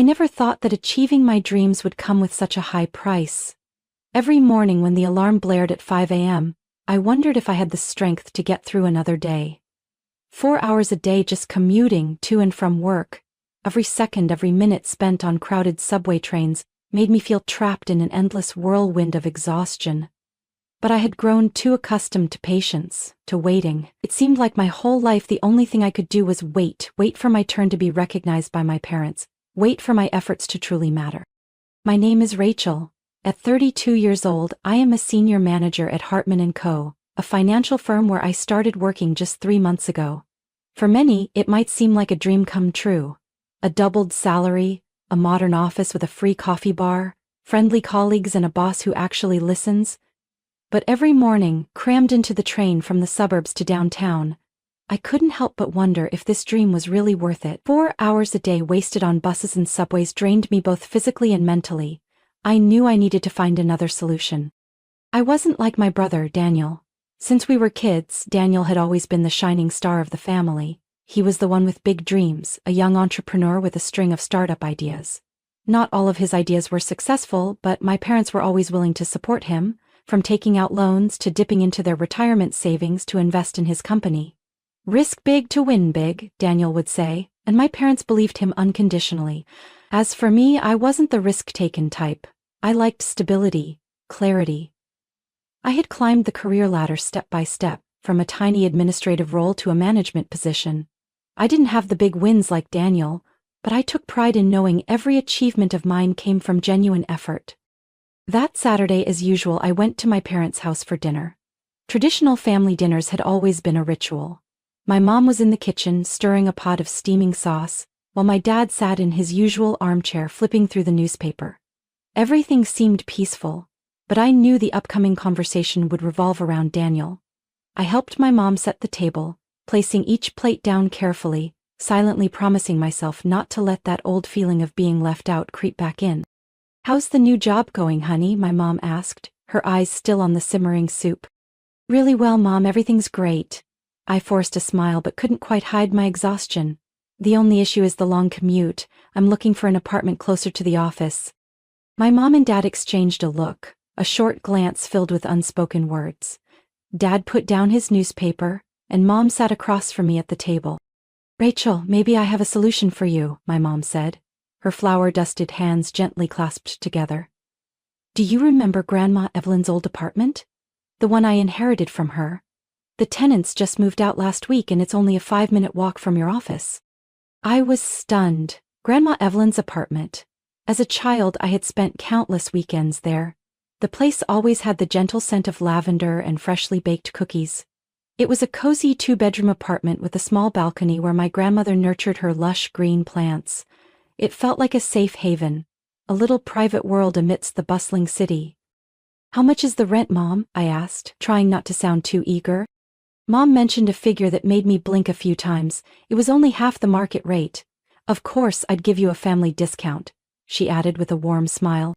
I never thought that achieving my dreams would come with such a high price. Every morning when the alarm blared at 5 a.m., I wondered if I had the strength to get through another day. 4 hours a day just commuting to and from work. Every second, every minute spent on crowded subway trains made me feel trapped in an endless whirlwind of exhaustion. But I had grown too accustomed to patience, to waiting. It seemed like my whole life the only thing I could do was wait for my turn to be recognized by my parents, wait for my efforts to truly matter. My name is Rachel. At 32 years old, I am a senior manager at Hartman & Co., a financial firm where I started working just 3 months ago. For many, it might seem like a dream come true. A doubled salary, a modern office with a free coffee bar, friendly colleagues and a boss who actually listens. But every morning, crammed into the train from the suburbs to downtown, I couldn't help but wonder if this dream was really worth it. 4 hours a day wasted on buses and subways drained me both physically and mentally. I knew I needed to find another solution. I wasn't like my brother, Daniel. Since we were kids, Daniel had always been the shining star of the family. He was the one with big dreams, a young entrepreneur with a string of startup ideas. Not all of his ideas were successful, but my parents were always willing to support him, from taking out loans to dipping into their retirement savings to invest in his company. Risk big to win big, Daniel would say, and my parents believed him unconditionally. As for me, I wasn't the risk-taken type. I liked stability, clarity. I had climbed the career ladder step by step, from a tiny administrative role to a management position. I didn't have the big wins like Daniel, but I took pride in knowing every achievement of mine came from genuine effort. That Saturday, as usual, I went to my parents' house for dinner. Traditional family dinners had always been a ritual. My mom was in the kitchen, stirring a pot of steaming sauce, while my dad sat in his usual armchair flipping through the newspaper. Everything seemed peaceful, but I knew the upcoming conversation would revolve around Daniel. I helped my mom set the table, placing each plate down carefully, silently promising myself not to let that old feeling of being left out creep back in. "How's the new job going, honey?" my mom asked, her eyes still on the simmering soup. "Really well, Mom, everything's great." I forced a smile but couldn't quite hide my exhaustion. "The only issue is the long commute. I'm looking for an apartment closer to the office." My mom and dad exchanged a look, a short glance filled with unspoken words. Dad put down his newspaper, and Mom sat across from me at the table. "Rachel, maybe I have a solution for you," my mom said, her flour-dusted hands gently clasped together. "Do you remember Grandma Evelyn's old apartment? The one I inherited from her? The tenants just moved out last week and it's only a 5-minute walk from your office." I was stunned. Grandma Evelyn's apartment. As a child, I had spent countless weekends there. The place always had the gentle scent of lavender and freshly baked cookies. It was a cozy 2-bedroom apartment with a small balcony where my grandmother nurtured her lush green plants. It felt like a safe haven, a little private world amidst the bustling city. "How much is the rent, Mom?" I asked, trying not to sound too eager. Mom mentioned a figure that made me blink a few times. It was only half the market rate. "Of course, I'd give you a family discount," she added with a warm smile.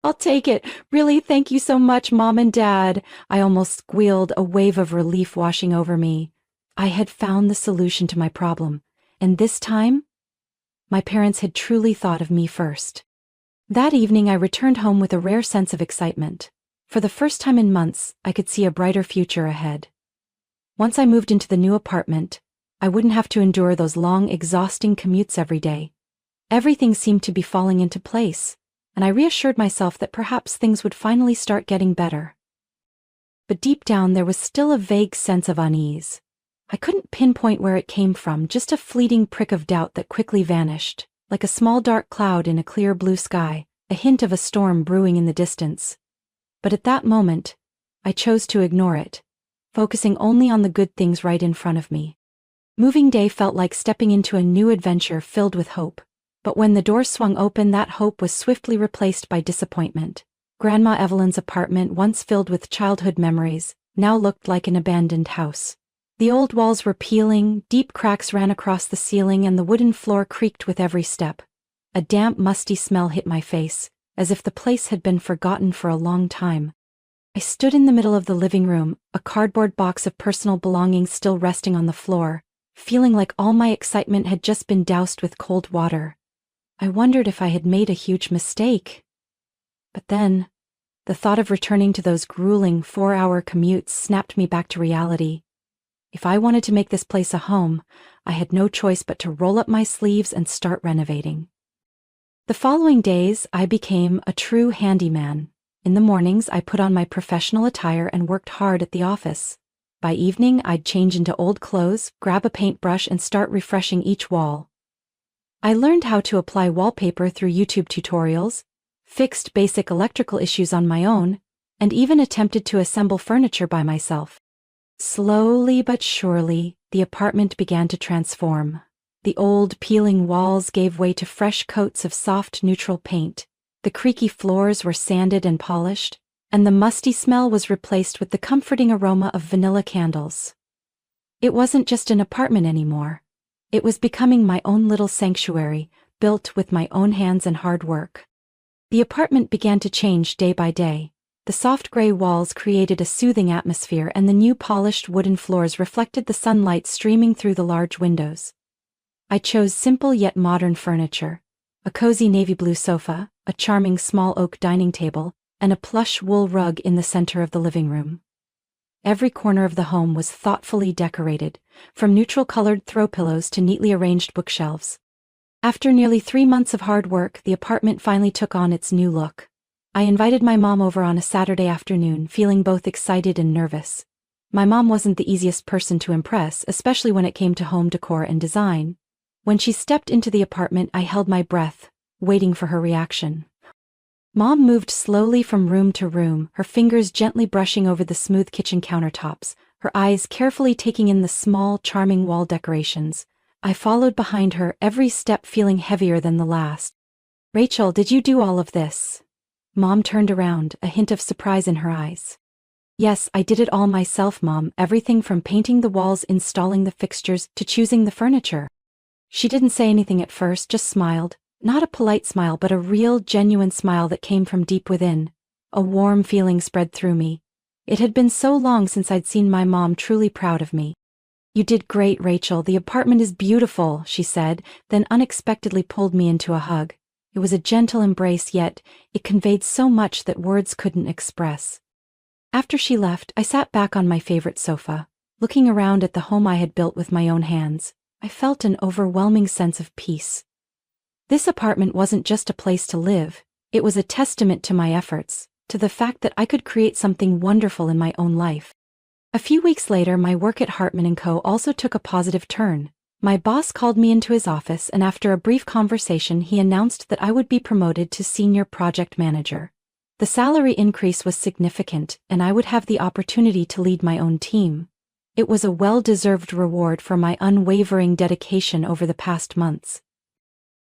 "I'll take it. Really, thank you so much, Mom and Dad." I almost squealed, a wave of relief washing over me. I had found the solution to my problem, and this time, my parents had truly thought of me first. That evening I returned home with a rare sense of excitement. For the first time in months, I could see a brighter future ahead. Once I moved into the new apartment, I wouldn't have to endure those long, exhausting commutes every day. Everything seemed to be falling into place, and I reassured myself that perhaps things would finally start getting better. But deep down there was still a vague sense of unease. I couldn't pinpoint where it came from, just a fleeting prick of doubt that quickly vanished, like a small dark cloud in a clear blue sky, a hint of a storm brewing in the distance. But at that moment, I chose to ignore it, focusing only on the good things right in front of me. Moving day felt like stepping into a new adventure filled with hope. But when the door swung open, that hope was swiftly replaced by disappointment. Grandma Evelyn's apartment, once filled with childhood memories, now looked like an abandoned house. The old walls were peeling, deep cracks ran across the ceiling, and the wooden floor creaked with every step. A damp, musty smell hit my face, as if the place had been forgotten for a long time. I stood in the middle of the living room, a cardboard box of personal belongings still resting on the floor, feeling like all my excitement had just been doused with cold water. I wondered if I had made a huge mistake. But then, the thought of returning to those grueling 4-hour commutes snapped me back to reality. If I wanted to make this place a home, I had no choice but to roll up my sleeves and start renovating. The following days, I became a true handyman. In the mornings, I put on my professional attire and worked hard at the office. By evening, I'd change into old clothes, grab a paintbrush, and start refreshing each wall. I learned how to apply wallpaper through YouTube tutorials, fixed basic electrical issues on my own, and even attempted to assemble furniture by myself. Slowly but surely, the apartment began to transform. The old, peeling walls gave way to fresh coats of soft, neutral paint. The creaky floors were sanded and polished, and the musty smell was replaced with the comforting aroma of vanilla candles. It wasn't just an apartment anymore. It was becoming my own little sanctuary, built with my own hands and hard work. The apartment began to change day by day. The soft gray walls created a soothing atmosphere, and the new polished wooden floors reflected the sunlight streaming through the large windows. I chose simple yet modern furniture: a cozy navy blue sofa, a charming small oak dining table, and a plush wool rug in the center of the living room. Every corner of the home was thoughtfully decorated, from neutral-colored throw pillows to neatly arranged bookshelves. After nearly 3 months of hard work, the apartment finally took on its new look. I invited my mom over on a Saturday afternoon, feeling both excited and nervous. My mom wasn't the easiest person to impress, especially when it came to home decor and design. When she stepped into the apartment, I held my breath, waiting for her reaction. Mom moved slowly from room to room, her fingers gently brushing over the smooth kitchen countertops, her eyes carefully taking in the small, charming wall decorations. I followed behind her, every step feeling heavier than the last. "Rachel, did you do all of this?" Mom turned around, a hint of surprise in her eyes. "Yes, I did it all myself, Mom, everything from painting the walls, installing the fixtures, to choosing the furniture." She didn't say anything at first, just smiled. Not a polite smile, but a real, genuine smile that came from deep within. A warm feeling spread through me. It had been so long since I'd seen my mom truly proud of me. "You did great, Rachel. The apartment is beautiful," she said, then unexpectedly pulled me into a hug. It was a gentle embrace, yet it conveyed so much that words couldn't express. After she left, I sat back on my favorite sofa, looking around at the home I had built with my own hands. I felt an overwhelming sense of peace. This apartment wasn't just a place to live, it was a testament to my efforts, to the fact that I could create something wonderful in my own life. A few weeks later, my work at Hartman & Co. also took a positive turn. My boss called me into his office, and after a brief conversation, he announced that I would be promoted to senior project manager. The salary increase was significant, and I would have the opportunity to lead my own team. It was a well-deserved reward for my unwavering dedication over the past months.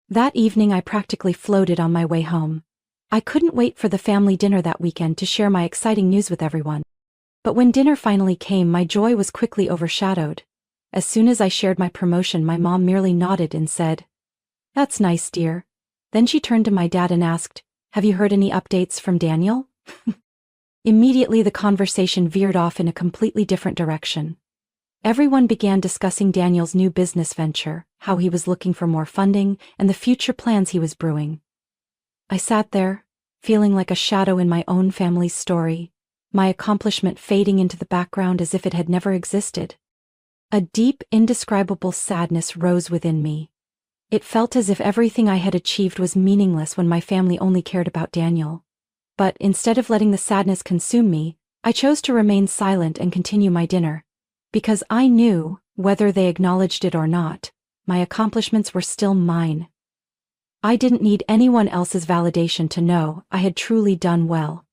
That evening, I practically floated on my way home. I couldn't wait for the family dinner that weekend to share my exciting news with everyone. But when dinner finally came, my joy was quickly overshadowed. As soon as I shared my promotion, my mom merely nodded and said, "That's nice, dear." Then she turned to my dad and asked, "Have you heard any updates from Daniel?" Immediately, the conversation veered off in a completely different direction. Everyone began discussing Daniel's new business venture, how he was looking for more funding, and the future plans he was brewing. I sat there, feeling like a shadow in my own family's story, my accomplishment fading into the background as if it had never existed. A deep, indescribable sadness rose within me. It felt as if everything I had achieved was meaningless when my family only cared about Daniel. But instead of letting the sadness consume me, I chose to remain silent and continue my dinner. Because I knew, whether they acknowledged it or not, my accomplishments were still mine. I didn't need anyone else's validation to know I had truly done well.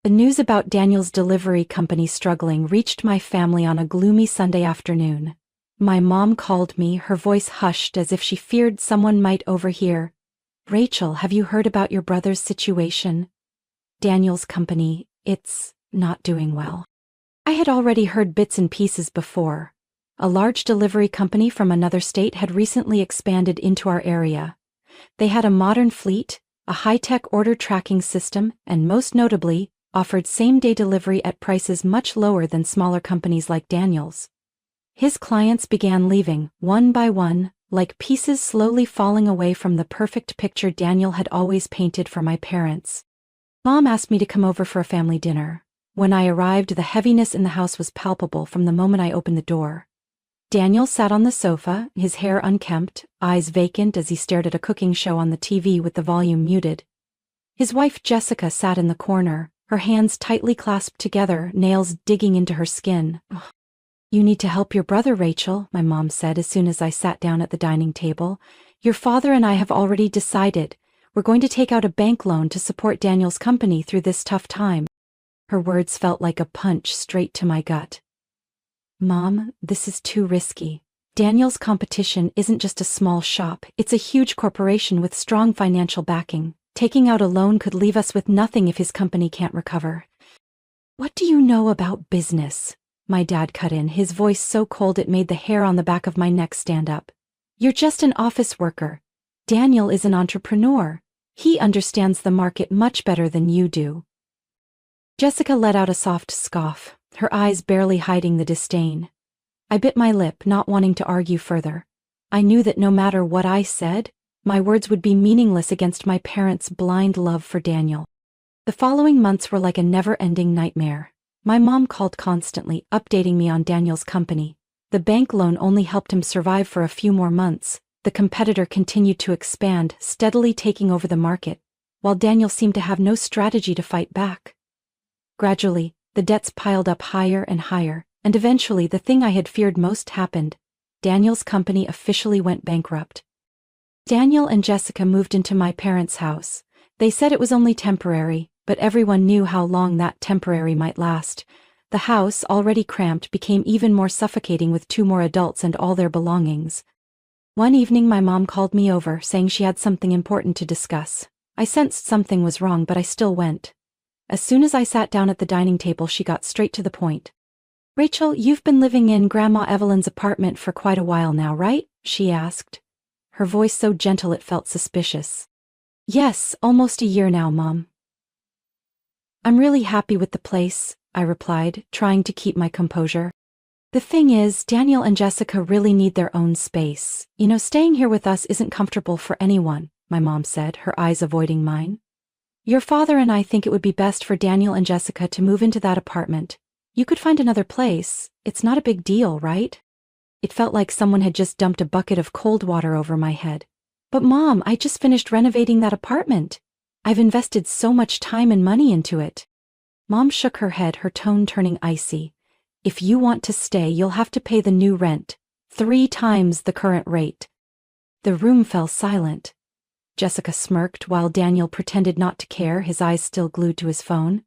The news about Daniel's delivery company struggling reached my family on a gloomy Sunday afternoon. My mom called me, her voice hushed as if she feared someone might overhear. "Rachel, have you heard about your brother's situation? Daniel's company, it's not doing well." I had already heard bits and pieces before. A large delivery company from another state had recently expanded into our area. They had a modern fleet, a high-tech order tracking system, and most notably, offered same-day delivery at prices much lower than smaller companies like Daniel's. His clients began leaving, one by one, like pieces slowly falling away from the perfect picture Daniel had always painted for my parents. Mom asked me to come over for a family dinner. When I arrived, the heaviness in the house was palpable from the moment I opened the door. Daniel sat on the sofa, his hair unkempt, eyes vacant as he stared at a cooking show on the TV with the volume muted. His wife Jessica sat in the corner, her hands tightly clasped together, nails digging into her skin. "You need to help your brother, Rachel," my mom said as soon as I sat down at the dining table. "Your father and I have already decided. We're going to take out a bank loan to support Daniel's company through this tough time." Her words felt like a punch straight to my gut. "Mom, this is too risky. Daniel's competition isn't just a small shop, it's a huge corporation with strong financial backing. Taking out a loan could leave us with nothing if his company can't recover." "What do you know about business?" my dad cut in, his voice so cold it made the hair on the back of my neck stand up. "You're just an office worker. Daniel is an entrepreneur. He understands the market much better than you do." Jessica let out a soft scoff, her eyes barely hiding the disdain. I bit my lip, not wanting to argue further. I knew that no matter what I said, my words would be meaningless against my parents' blind love for Daniel. The following months were like a never-ending nightmare. My mom called constantly, updating me on Daniel's company. The bank loan only helped him survive for a few more months. The competitor continued to expand, steadily taking over the market, while Daniel seemed to have no strategy to fight back. Gradually, the debts piled up higher and higher, and eventually the thing I had feared most happened. Daniel's company officially went bankrupt. Daniel and Jessica moved into my parents' house. They said it was only temporary, but everyone knew how long that temporary might last. The house, already cramped, became even more suffocating with 2 more adults and all their belongings. One evening my mom called me over, saying she had something important to discuss. I sensed something was wrong, but I still went. As soon as I sat down at the dining table, she got straight to the point. "Rachel, you've been living in Grandma Evelyn's apartment for quite a while now, right?" she asked. Her voice so gentle it felt suspicious. "Yes, almost a year now, Mom." "I'm really happy with the place," I replied, trying to keep my composure. "The thing is, Daniel and Jessica really need their own space. You know, staying here with us isn't comfortable for anyone," my mom said, her eyes avoiding mine. "Your father and I think it would be best for Daniel and Jessica to move into that apartment. You could find another place. It's not a big deal, right?" It felt like someone had just dumped a bucket of cold water over my head. "But Mom, I just finished renovating that apartment. I've invested so much time and money into it." Mom shook her head, her tone turning icy. "If you want to stay, you'll have to pay the new rent, 3 times the current rate." The room fell silent. Jessica smirked while Daniel pretended not to care, his eyes still glued to his phone.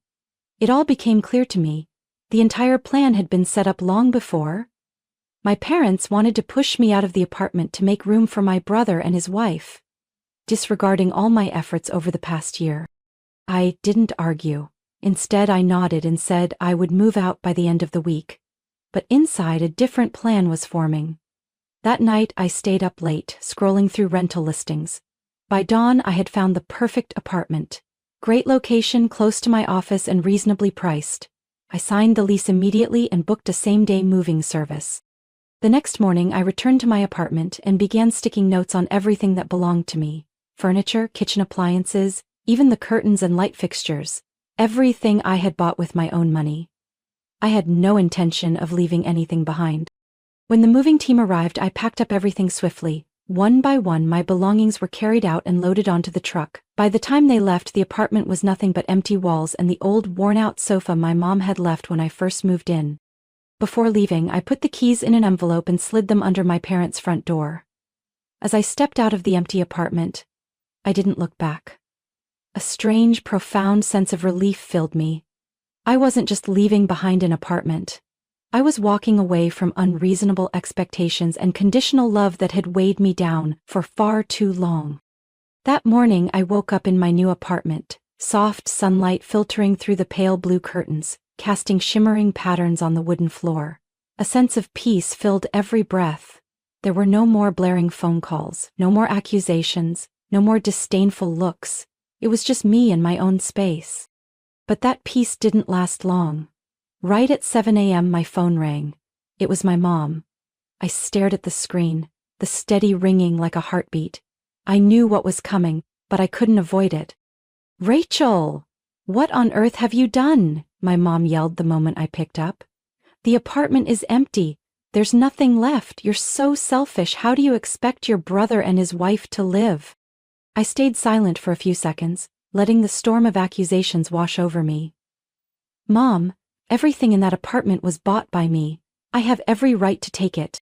It all became clear to me. The entire plan had been set up long before. My parents wanted to push me out of the apartment to make room for my brother and his wife, disregarding all my efforts over the past year. I didn't argue. Instead, I nodded and said I would move out by the end of the week. But inside, a different plan was forming. That night, I stayed up late, scrolling through rental listings. By dawn, I had found the perfect apartment. Great location, close to my office, and reasonably priced. I signed the lease immediately and booked a same-day moving service. The next morning, I returned to my apartment and began sticking notes on everything that belonged to me. Furniture, kitchen appliances, even the curtains and light fixtures. Everything I had bought with my own money. I had no intention of leaving anything behind. When the moving team arrived, I packed up everything swiftly. One by one, my belongings were carried out and loaded onto the truck. By the time they left, the apartment was nothing but empty walls and the old worn-out sofa my mom had left when I first moved in. Before leaving, I put the keys in an envelope and slid them under my parents' front door. As I stepped out of the empty apartment, I didn't look back. A strange, profound sense of relief filled me. I wasn't just leaving behind an apartment. I was walking away from unreasonable expectations and conditional love that had weighed me down for far too long. That morning, I woke up in my new apartment, soft sunlight filtering through the pale blue curtains, casting shimmering patterns on the wooden floor. A sense of peace filled every breath. There were no more blaring phone calls, no more accusations, no more disdainful looks. It was just me and my own space. But that peace didn't last long. Right at 7 a.m. my phone rang. It was my mom. I stared at the screen. the steady ringing like a heartbeat. I knew what was coming, but I couldn't avoid it. "Rachel! What on earth have you done?" my mom yelled the moment I picked up. "The apartment is empty. There's nothing left. You're so selfish. How do you expect your brother and his wife to live?" I stayed silent for a few seconds, letting the storm of accusations wash over me. "Mom, everything in that apartment was bought by me. I have every right to take it.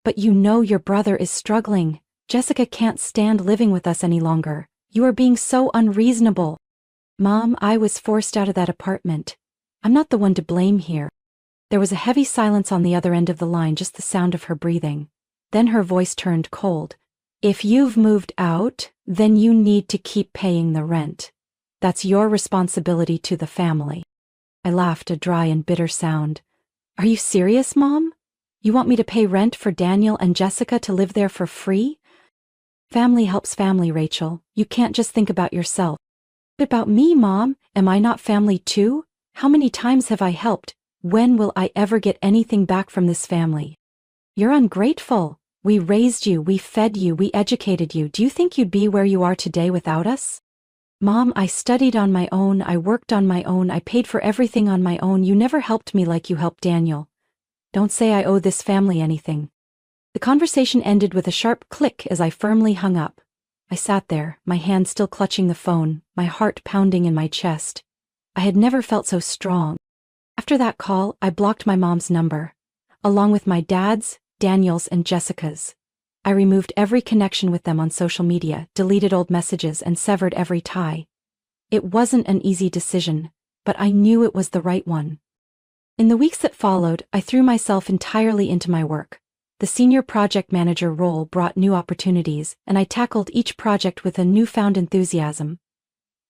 But you know your brother is struggling. Jessica can't stand living with us any longer. You are being so unreasonable." "Mom, I was forced out of that apartment. I'm not the one to blame here." There was a heavy silence on the other end of the line, just the sound of her breathing. Then her voice turned cold. "If you've moved out, then you need to keep paying the rent. That's your responsibility to the family." I laughed, a dry and bitter sound. "Are you serious, Mom? You want me to pay rent for Daniel and Jessica to live there for free?" "Family helps family, Rachel. You can't just think about yourself." "But about me, Mom? Am I not family too? How many times have I helped? When will I ever get anything back from this family?" "You're ungrateful. We raised you, we fed you, we educated you. Do you think you'd be where you are today without us?" "Mom, I studied on my own, I worked on my own, I paid for everything on my own. You never helped me like you helped Daniel. Don't say I owe this family anything." The conversation ended with a sharp click as I firmly hung up. I sat there, my hand still clutching the phone, my heart pounding in my chest. I had never felt so strong. After that call, I blocked my mom's number, along with my dad's, Daniel's, and Jessica's. I removed every connection with them on social media, deleted old messages, and severed every tie. It wasn't an easy decision, but I knew it was the right one. In the weeks that followed, I threw myself entirely into my work. The senior project manager role brought new opportunities, and I tackled each project with a newfound enthusiasm.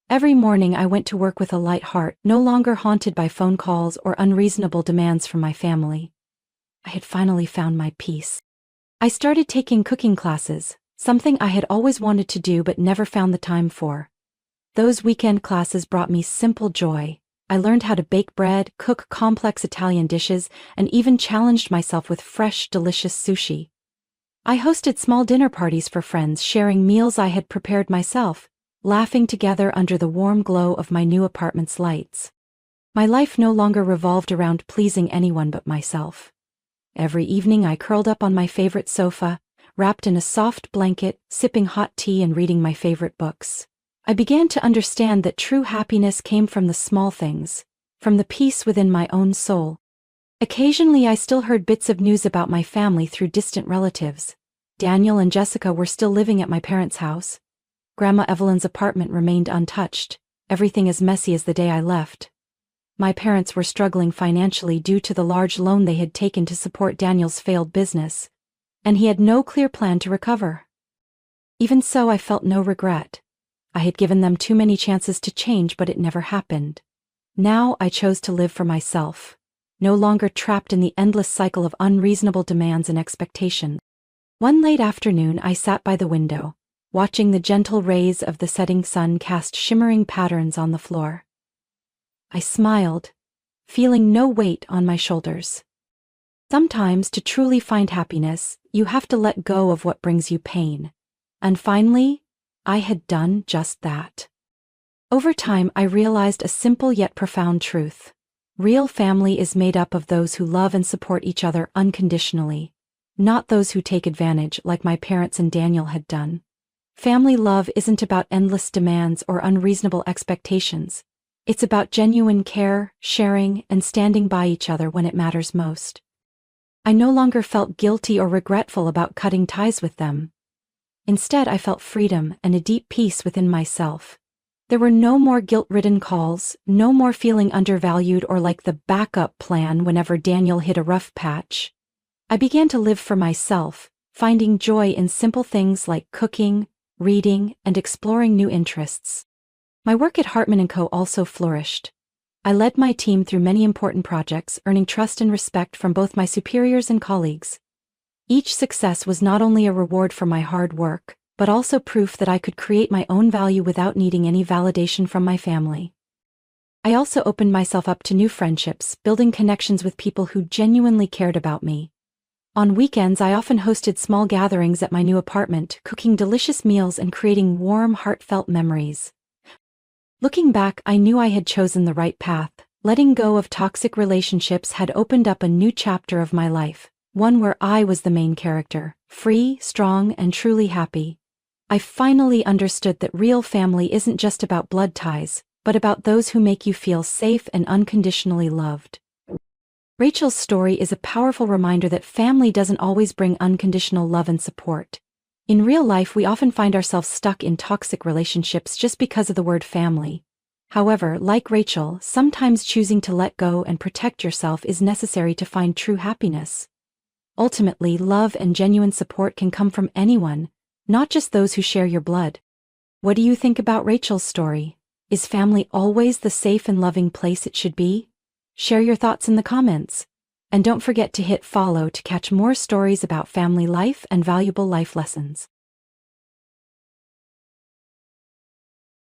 Every morning I went to work with a light heart, no longer haunted by phone calls or unreasonable demands from my family. I had finally found my peace. I started taking cooking classes, something I had always wanted to do but never found the time for. Those weekend classes brought me simple joy. I learned how to bake bread, cook complex Italian dishes, and even challenged myself with fresh, delicious sushi. I hosted small dinner parties for friends, sharing meals I had prepared myself, laughing together under the warm glow of my new apartment's lights. My life no longer revolved around pleasing anyone but myself. Every evening I curled up on my favorite sofa, wrapped in a soft blanket, sipping hot tea and reading my favorite books. I began to understand that true happiness came from the small things, from the peace within my own soul. Occasionally I still heard bits of news about my family through distant relatives. Daniel and Jessica were still living at my parents' house. Grandma Evelyn's apartment remained untouched, everything as messy as the day I left. My parents were struggling financially due to the large loan they had taken to support Daniel's failed business, and he had no clear plan to recover. Even so, I felt no regret. I had given them too many chances to change, but it never happened. Now I chose to live for myself, no longer trapped in the endless cycle of unreasonable demands and expectations. One late afternoon I sat by the window, watching the gentle rays of the setting sun cast shimmering patterns on the floor. I smiled, feeling no weight on my shoulders. Sometimes, to truly find happiness, you have to let go of what brings you pain. And finally, I had done just that. Over time, I realized a simple yet profound truth. Real family is made up of those who love and support each other unconditionally, not those who take advantage like my parents and Daniel had done. Family love isn't about endless demands or unreasonable expectations. It's about genuine care, sharing, and standing by each other when it matters most. I no longer felt guilty or regretful about cutting ties with them. Instead, I felt freedom and a deep peace within myself. There were no more guilt-ridden calls, no more feeling undervalued or like the backup plan whenever Daniel hit a rough patch. I began to live for myself, finding joy in simple things like cooking, reading, and exploring new interests. My work at Hartman & Co. also flourished. I led my team through many important projects, earning trust and respect from both my superiors and colleagues. Each success was not only a reward for my hard work, but also proof that I could create my own value without needing any validation from my family. I also opened myself up to new friendships, building connections with people who genuinely cared about me. On weekends, I often hosted small gatherings at my new apartment, cooking delicious meals and creating warm, heartfelt memories. Looking back, I knew I had chosen the right path. Letting go of toxic relationships had opened up a new chapter of my life, one where I was the main character, free, strong, and truly happy. I finally understood that real family isn't just about blood ties, but about those who make you feel safe and unconditionally loved. Rachel's story is a powerful reminder that family doesn't always bring unconditional love and support. In real life, we often find ourselves stuck in toxic relationships just because of the word family. However, like Rachel, sometimes choosing to let go and protect yourself is necessary to find true happiness. Ultimately, love and genuine support can come from anyone, not just those who share your blood. What do you think about Rachel's story? Is family always the safe and loving place it should be? Share your thoughts in the comments. And don't forget to hit follow to catch more stories about family life and valuable life lessons.